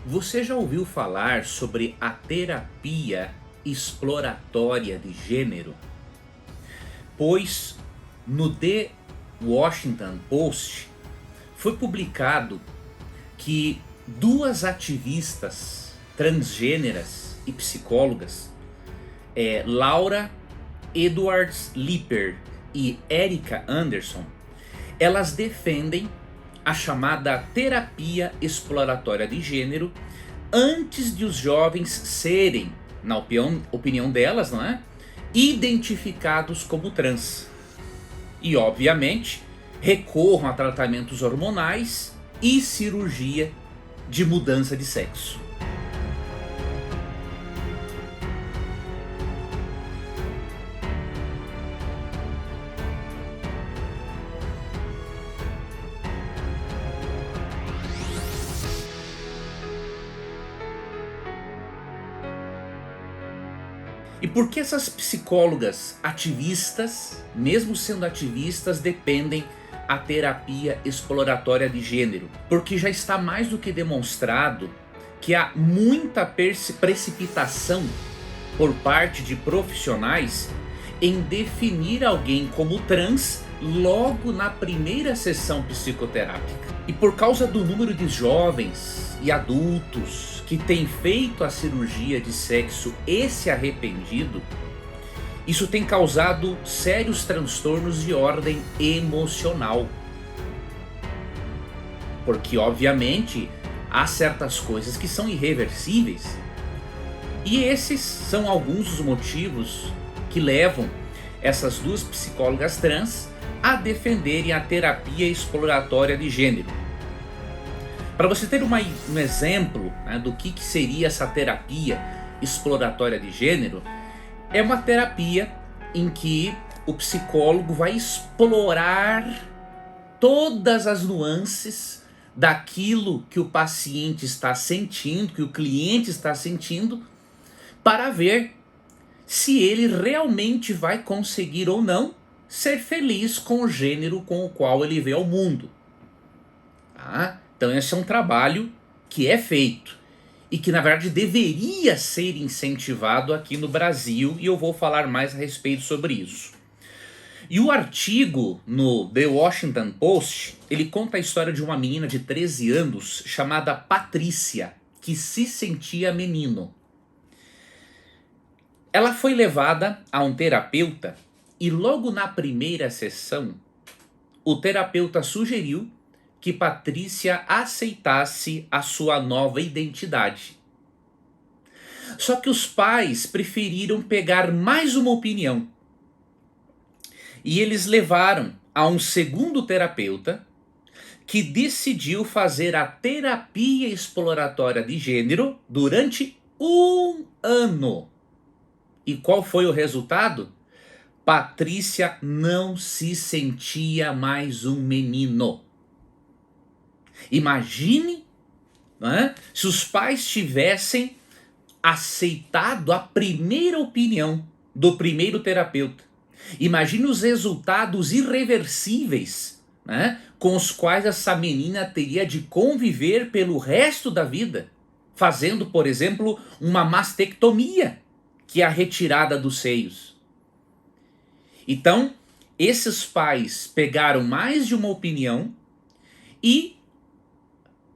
Você já ouviu falar sobre a terapia exploratória de gênero? Pois no The Washington Post foi publicado que duas ativistas transgêneras e psicólogas, Laura Edwards Lipper e Erica Anderson, elas defendem a chamada terapia exploratória de gênero antes de os jovens serem, na opinião delas, não é, identificados como trans. E obviamente recorram a tratamentos hormonais e cirurgia de mudança de sexo. E por que essas psicólogas ativistas, mesmo sendo ativistas, defendem a terapia exploratória de gênero? Porque já está mais do que demonstrado que há muita precipitação por parte de profissionais em definir alguém como trans logo na primeira sessão psicoterápica. E por causa do número de jovens e adultos que têm feito a cirurgia de sexo e se arrependido, isso tem causado sérios transtornos de ordem emocional. Porque obviamente há certas coisas que são irreversíveis. E esses são alguns dos motivos que levam essas duas psicólogas trans a defenderem a terapia exploratória de gênero. Para você ter um exemplo, né, do que seria essa terapia exploratória de gênero, é uma terapia em que o psicólogo vai explorar todas as nuances daquilo que o paciente está sentindo, que o cliente está sentindo, para ver se ele realmente vai conseguir ou não ser feliz com o gênero com o qual ele veio ao mundo. Tá? Então esse é um trabalho que é feito e que na verdade deveria ser incentivado aqui no Brasil, e eu vou falar mais a respeito sobre isso. E o artigo no The Washington Post, ele conta a história de uma menina de 13 anos chamada Patrícia, que se sentia menino. Ela foi levada a um terapeuta e logo na primeira sessão, o terapeuta sugeriu que Patrícia aceitasse a sua nova identidade. Só que os pais preferiram pegar mais uma opinião. E eles levaram a um segundo terapeuta que decidiu fazer a terapia exploratória de gênero durante 1 ano. E qual foi o resultado? Patrícia não se sentia mais um menino. Imagine, né, se os pais tivessem aceitado a primeira opinião do primeiro terapeuta. Imagine os resultados irreversíveis, né, com os quais essa menina teria de conviver pelo resto da vida, fazendo, por exemplo, uma mastectomia, que é a retirada dos seios. Então, esses pais pegaram mais de uma opinião e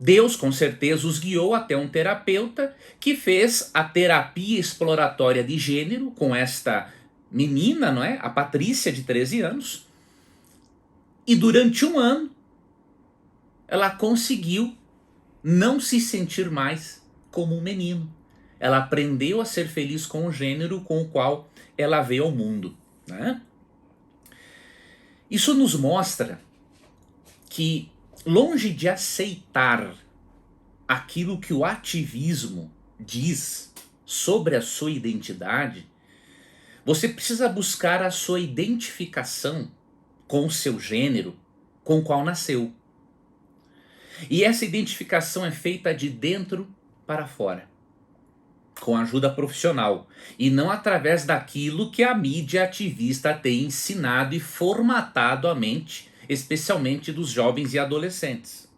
Deus com certeza os guiou até um terapeuta que fez a terapia exploratória de gênero com esta menina, não é? A Patrícia, de 13 anos. E durante 1 ano, ela conseguiu não se sentir mais como um menino. Ela aprendeu a ser feliz com o gênero com o qual ela veio ao mundo, né? Isso nos mostra que, longe de aceitar aquilo que o ativismo diz sobre a sua identidade, você precisa buscar a sua identificação com o seu gênero, com o qual nasceu. E essa identificação é feita de dentro para fora, com ajuda profissional, e não através daquilo que a mídia ativista tem ensinado e formatado a mente, especialmente dos jovens e adolescentes.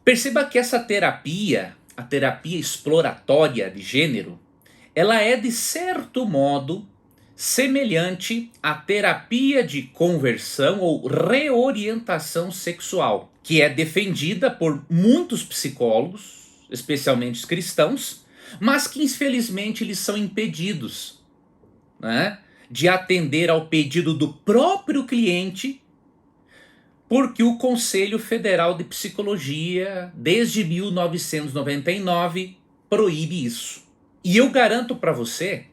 Perceba que essa terapia a terapia exploratória de gênero, ela é de certo modo semelhante à terapia de conversão ou reorientação sexual, que é defendida por muitos psicólogos, especialmente os cristãos, mas que infelizmente eles são impedidos, né, de atender ao pedido do próprio cliente, porque o Conselho Federal de Psicologia, desde 1999, proíbe isso. E eu garanto para você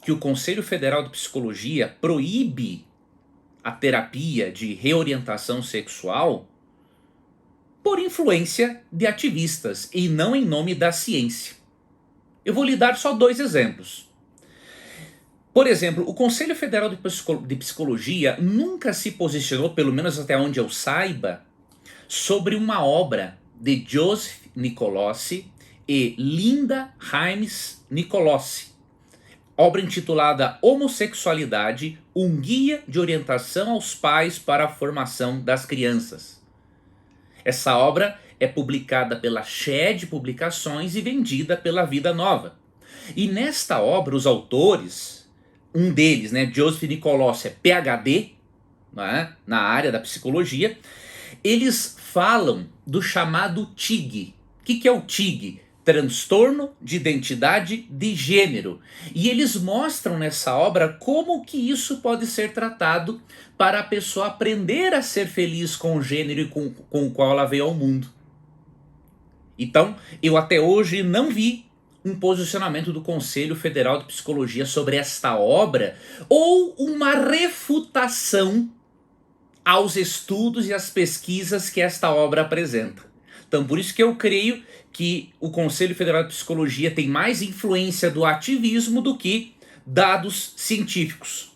que o Conselho Federal de Psicologia proíbe a terapia de reorientação sexual por influência de ativistas e não em nome da ciência. Eu vou lhe dar só 2 exemplos. Por exemplo, o Conselho Federal de Psicologia nunca se posicionou, pelo menos até onde eu saiba, sobre uma obra de Joseph Nicolosi e Linda Hymes Nicolosi, obra intitulada Homossexualidade, um guia de orientação aos pais para a formação das crianças. Essa obra é publicada pela Shed Publicações e vendida pela Vida Nova. E nesta obra, os autores, um deles, né, Joseph Nicolosi, é PhD, né, na área da psicologia, eles falam do chamado TIG. O que é o TIG? Transtorno de identidade de gênero. E eles mostram nessa obra como que isso pode ser tratado para a pessoa aprender a ser feliz com o gênero e com o qual ela veio ao mundo. Então, eu até hoje não vi um posicionamento do Conselho Federal de Psicologia sobre esta obra ou uma refutação aos estudos e às pesquisas que esta obra apresenta. Então, por isso que eu creio que o Conselho Federal de Psicologia tem mais influência do ativismo do que dados científicos.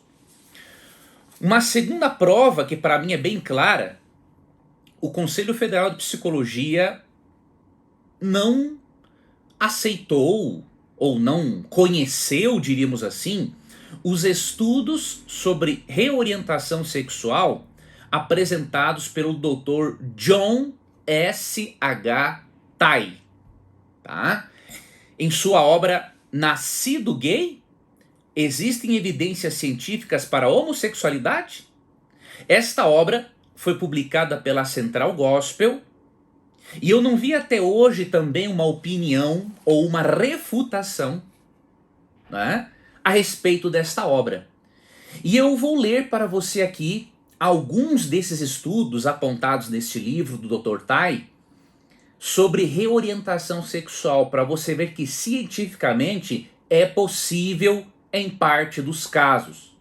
Uma segunda prova, que para mim é bem clara, o Conselho Federal de Psicologia não aceitou ou não conheceu, diríamos assim, os estudos sobre reorientação sexual apresentados pelo Dr. John S.H. Tai, tá? Em sua obra Nascido Gay, existem evidências científicas para a homossexualidade? Esta obra foi publicada pela Central Gospel e eu não vi até hoje também uma opinião ou uma refutação, né, a respeito desta obra. E eu vou ler para você aqui alguns desses estudos apontados neste livro do Dr. Tai sobre reorientação sexual, para você ver que cientificamente é possível em parte dos casos.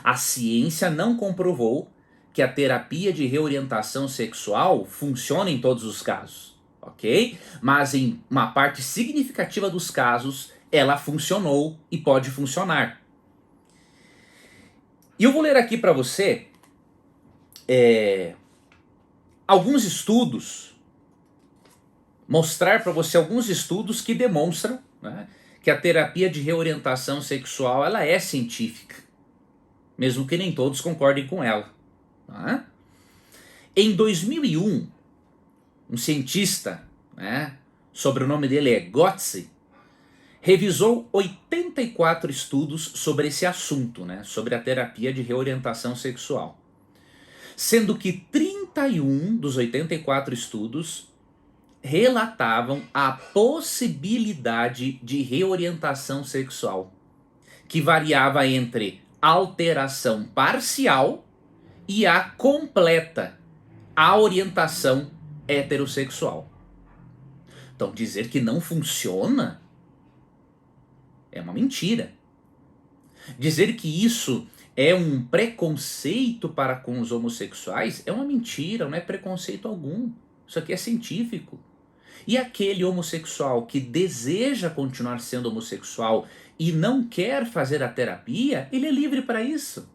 A ciência não comprovou que a terapia de reorientação sexual funciona em todos os casos, ok? Mas em uma parte significativa dos casos, ela funcionou e pode funcionar. E eu vou ler aqui para você alguns estudos, mostrar para você alguns estudos que demonstram, né, que a terapia de reorientação sexual ela é científica, mesmo que nem todos concordem com ela. Tá? Em 2001, um cientista, né, sobre o nome dele é Gotze, revisou 84 estudos sobre esse assunto, né, sobre a terapia de reorientação sexual. Sendo que 31 dos 84 estudos relatavam a possibilidade de reorientação sexual, que variava entre alteração parcial e a completa, a orientação heterossexual. Então, dizer que não funciona é uma mentira. Dizer que isso é um preconceito para com os homossexuais é uma mentira, não é preconceito algum. Isso aqui é científico. E aquele homossexual que deseja continuar sendo homossexual e não quer fazer a terapia, ele é livre para isso,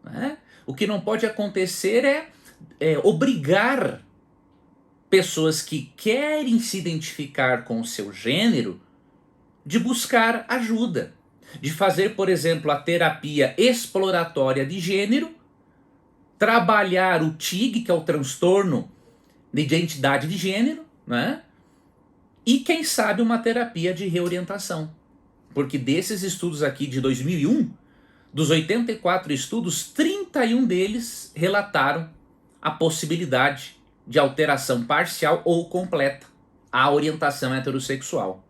né? O que não pode acontecer é obrigar pessoas que querem se identificar com o seu gênero de buscar ajuda, de fazer, por exemplo, a terapia exploratória de gênero, trabalhar o TIG, que é o transtorno de identidade de gênero, né? E quem sabe uma terapia de reorientação. Porque desses estudos aqui de 2001, dos 84 estudos, 31 deles relataram a possibilidade de alteração parcial ou completa à orientação heterossexual.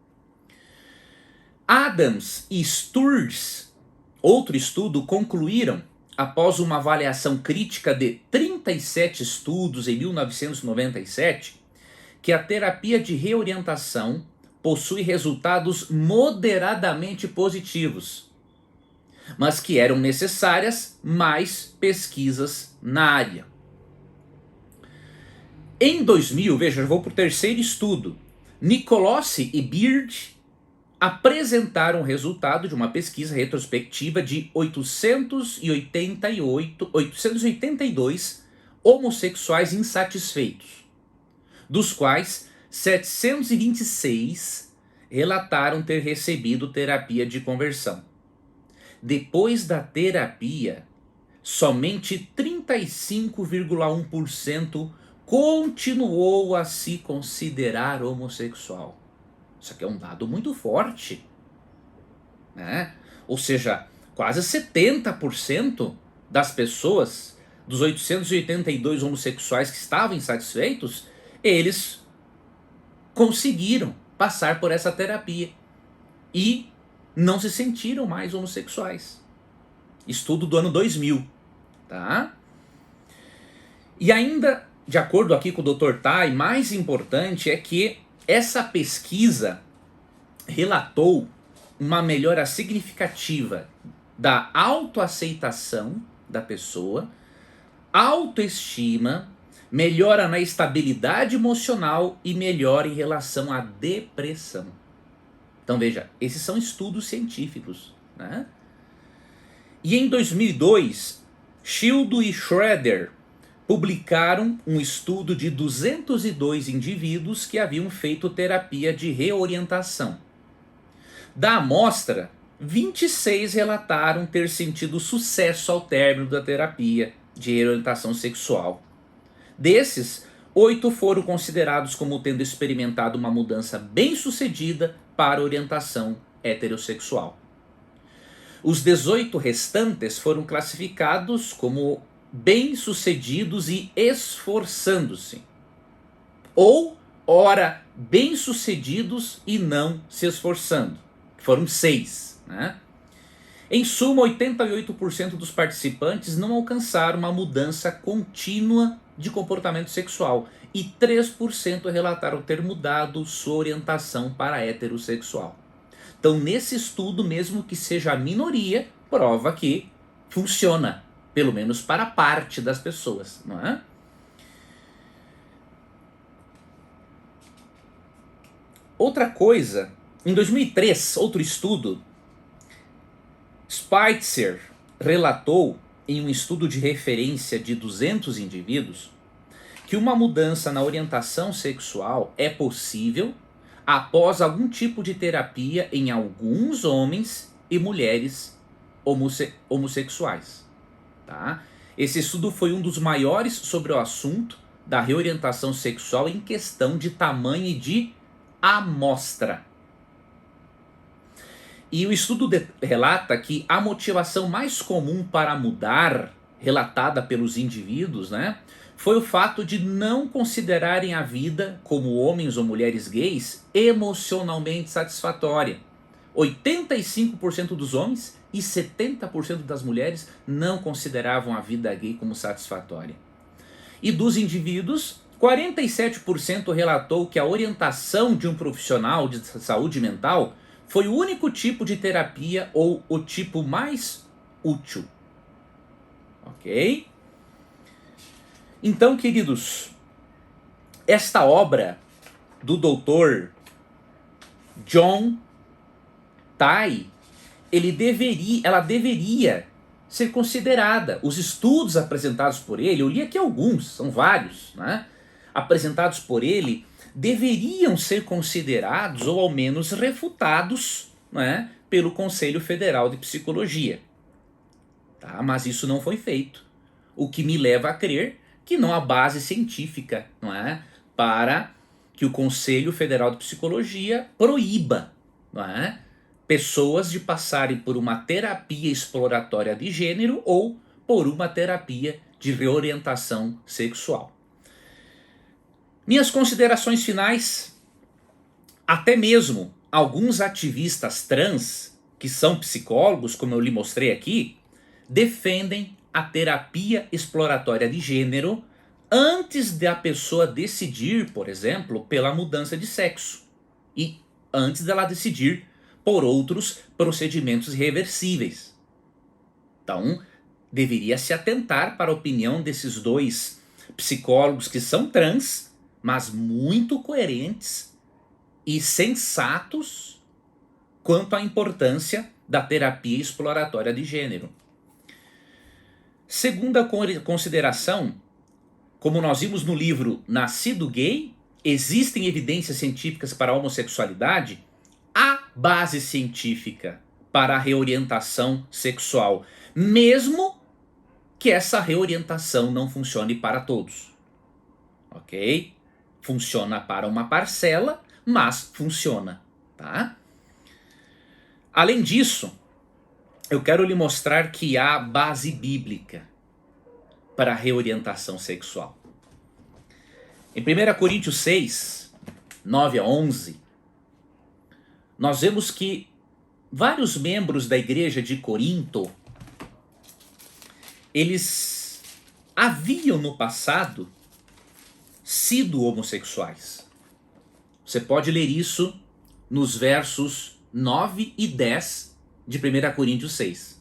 Adams e Sturz, outro estudo, concluíram, após uma avaliação crítica de 37 estudos em 1997, que a terapia de reorientação possui resultados moderadamente positivos, mas que eram necessárias mais pesquisas na área. Em 2000, veja, eu vou para o terceiro estudo, Nicolosi e Beard apresentaram o resultado de uma pesquisa retrospectiva de 882 homossexuais insatisfeitos, dos quais 726 relataram ter recebido terapia de conversão. Depois da terapia, somente 35,1% continuou a se considerar homossexual. Isso aqui é um dado muito forte, né? Ou seja, quase 70% das pessoas, dos 882 homossexuais que estavam insatisfeitos, eles conseguiram passar por essa terapia e não se sentiram mais homossexuais. Estudo do ano 2000, tá? E ainda, de acordo aqui com o Dr. Tai, mais importante é que essa pesquisa relatou uma melhora significativa da autoaceitação da pessoa, autoestima, melhora na estabilidade emocional e melhora em relação à depressão. Então veja, esses são estudos científicos, né? E em 2002, Schildo e Schroeder publicaram um estudo de 202 indivíduos que haviam feito terapia de reorientação. Da amostra, 26 relataram ter sentido sucesso ao término da terapia de reorientação sexual. Desses, 8 foram considerados como tendo experimentado uma mudança bem-sucedida para orientação heterossexual. Os 18 restantes foram classificados como bem-sucedidos e esforçando-se, ou, ora, bem-sucedidos e não se esforçando, que foram 6, né? Em suma, 88% dos participantes não alcançaram uma mudança contínua de comportamento sexual e 3% relataram ter mudado sua orientação para heterossexual. Então, nesse estudo, mesmo que seja a minoria, prova que funciona, pelo menos para parte das pessoas, não é? Outra coisa, em 2003, outro estudo, Spitzer relatou em um estudo de referência de 200 indivíduos que uma mudança na orientação sexual é possível após algum tipo de terapia em alguns homens e mulheres homossexuais. Tá? Esse estudo foi um dos maiores sobre o assunto da reorientação sexual em questão de tamanho e de amostra. E o estudo relata que a motivação mais comum para mudar, relatada pelos indivíduos, né, foi o fato de não considerarem a vida, como homens ou mulheres gays, emocionalmente satisfatória. 85% dos homens e 70% das mulheres não consideravam a vida gay como satisfatória. E dos indivíduos, 47% relatou que a orientação de um profissional de saúde mental foi o único tipo de terapia ou o tipo mais útil. Ok? Então, queridos, esta obra do Dr. John Tai, ela deveria ser considerada. Os estudos apresentados por ele, eu li aqui alguns, são vários, né? Apresentados por ele, deveriam ser considerados ou ao menos refutados, né, pelo Conselho Federal de Psicologia. Tá? Mas isso não foi feito. O que me leva a crer que não há base científica, não é, para que o Conselho Federal de Psicologia proíba, não é, pessoas de passarem por uma terapia exploratória de gênero ou por uma terapia de reorientação sexual. Minhas considerações finais: até mesmo alguns ativistas trans, que são psicólogos, como eu lhe mostrei aqui, defendem a terapia exploratória de gênero antes da pessoa decidir, por exemplo, pela mudança de sexo e antes dela decidir por outros procedimentos reversíveis. Então, deveria se atentar para a opinião desses dois psicólogos que são trans, mas muito coerentes e sensatos quanto à importância da terapia exploratória de gênero. Segunda consideração, como nós vimos no livro Nascido Gay, existem evidências científicas para a homossexualidade? Há base científica para a reorientação sexual, mesmo que essa reorientação não funcione para todos. Ok? Funciona para uma parcela, mas funciona, tá? Além disso, eu quero lhe mostrar que há base bíblica para a reorientação sexual. Em 1 Coríntios 6, 9 a 11, nós vemos que vários membros da igreja de Corinto, eles haviam no passado sido homossexuais. Você pode ler isso nos versos 9 e 10 de 1 Coríntios 6.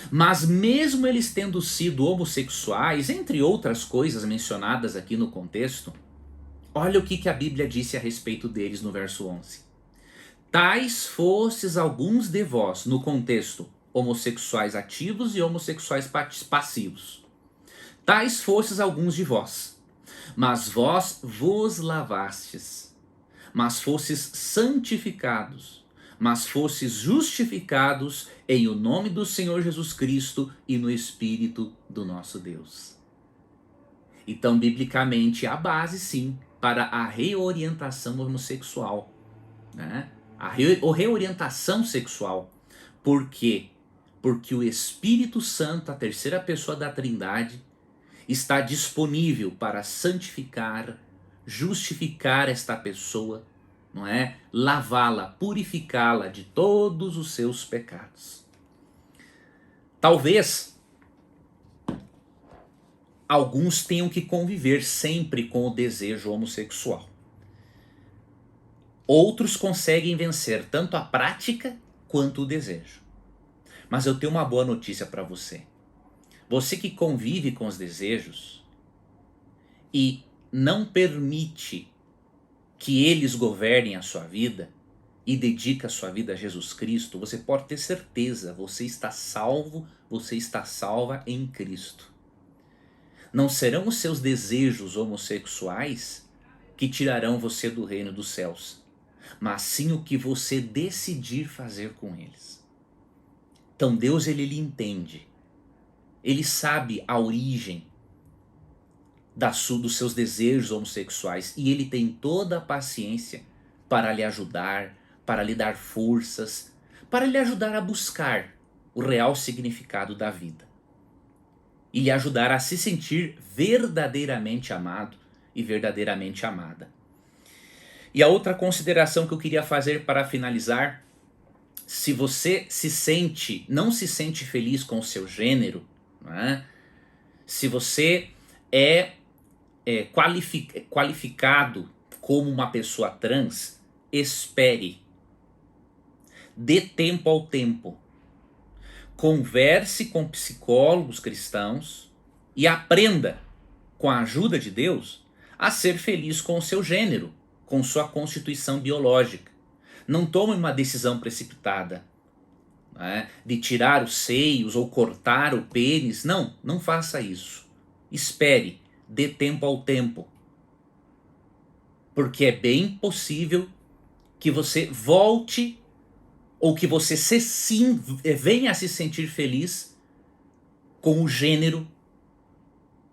Mas mesmo eles tendo sido homossexuais, entre outras coisas mencionadas aqui no contexto, olha o que a Bíblia disse a respeito deles no verso 11. Tais fostes alguns de vós, no contexto, homossexuais ativos e homossexuais passivos. Tais fostes alguns de vós, mas vós vos lavastes, mas fostes santificados, mas fostes justificados em o nome do Senhor Jesus Cristo e no Espírito do nosso Deus. Então, biblicamente, há base, sim, para a reorientação homossexual, né? A reorientação sexual. Por quê? Porque o Espírito Santo, a terceira pessoa da Trindade, está disponível para santificar, justificar esta pessoa, não é? Lavá-la, purificá-la de todos os seus pecados. Talvez alguns tenham que conviver sempre com o desejo homossexual. Outros conseguem vencer tanto a prática quanto o desejo. Mas eu tenho uma boa notícia para você. Você que convive com os desejos e não permite que eles governem a sua vida e dedica a sua vida a Jesus Cristo, você pode ter certeza, você está salvo, você está salva em Cristo. Não serão os seus desejos homossexuais que tirarão você do reino dos céus, mas sim o que você decidir fazer com eles. Então Deus, ele entende, ele sabe a origem dos seus desejos homossexuais e ele tem toda a paciência para lhe ajudar, para lhe dar forças, para lhe ajudar a buscar o real significado da vida e lhe ajudar a se sentir verdadeiramente amado e verdadeiramente amada. E a outra consideração que eu queria fazer para finalizar: se você não se sente feliz com o seu gênero, não é? Se você é qualificado como uma pessoa trans, espere. Dê tempo ao tempo. Converse com psicólogos cristãos e aprenda, com a ajuda de Deus, a ser feliz com o seu gênero, com sua constituição biológica. Não tome uma decisão precipitada, né, de tirar os seios ou cortar o pênis. Não faça isso. Espere, dê tempo ao tempo. Porque é bem possível que você volte ou que você venha a se sentir feliz com o gênero,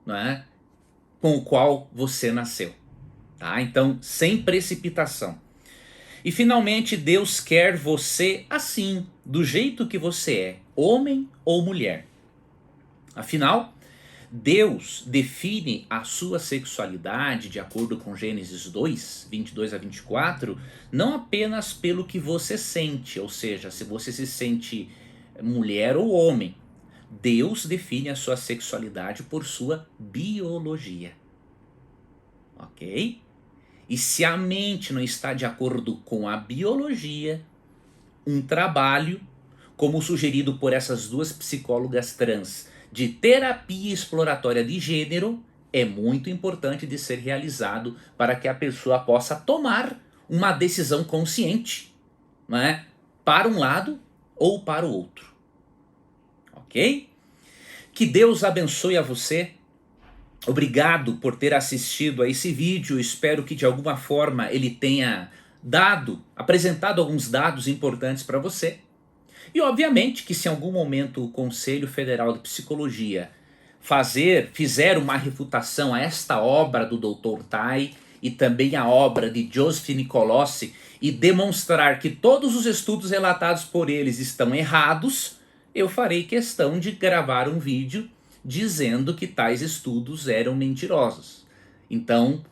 né, com o qual você nasceu. tá? Então, sem precipitação. E finalmente, Deus quer você assim, do jeito que você é, homem ou mulher. Afinal, Deus define a sua sexualidade, de acordo com Gênesis 2, 22 a 24, não apenas pelo que você sente, ou seja, se você se sente mulher ou homem. Deus define a sua sexualidade por sua biologia. Ok? E se a mente não está de acordo com a biologia, um trabalho, como sugerido por essas duas psicólogas trans, de terapia exploratória de gênero, é muito importante de ser realizado para que a pessoa possa tomar uma decisão consciente, né? Para um lado ou para o outro. Ok? Que Deus abençoe a você. Obrigado por ter assistido a esse vídeo. Espero que de alguma forma ele tenha apresentado alguns dados importantes para você. E obviamente que se em algum momento o Conselho Federal de Psicologia fizer uma refutação a esta obra do Dr. Tai e também a obra de Joseph Nicolosi e demonstrar que todos os estudos relatados por eles estão errados, eu farei questão de gravar um vídeo dizendo que tais estudos eram mentirosos. Então,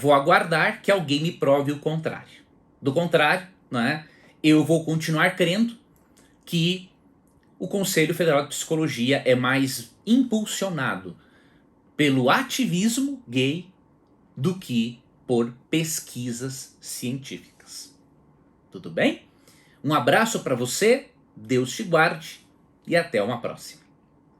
vou aguardar que alguém me prove o contrário. Do contrário, né, eu vou continuar crendo que o Conselho Federal de Psicologia é mais impulsionado pelo ativismo gay do que por pesquisas científicas. Tudo bem? Um abraço para você, Deus te guarde e até uma próxima.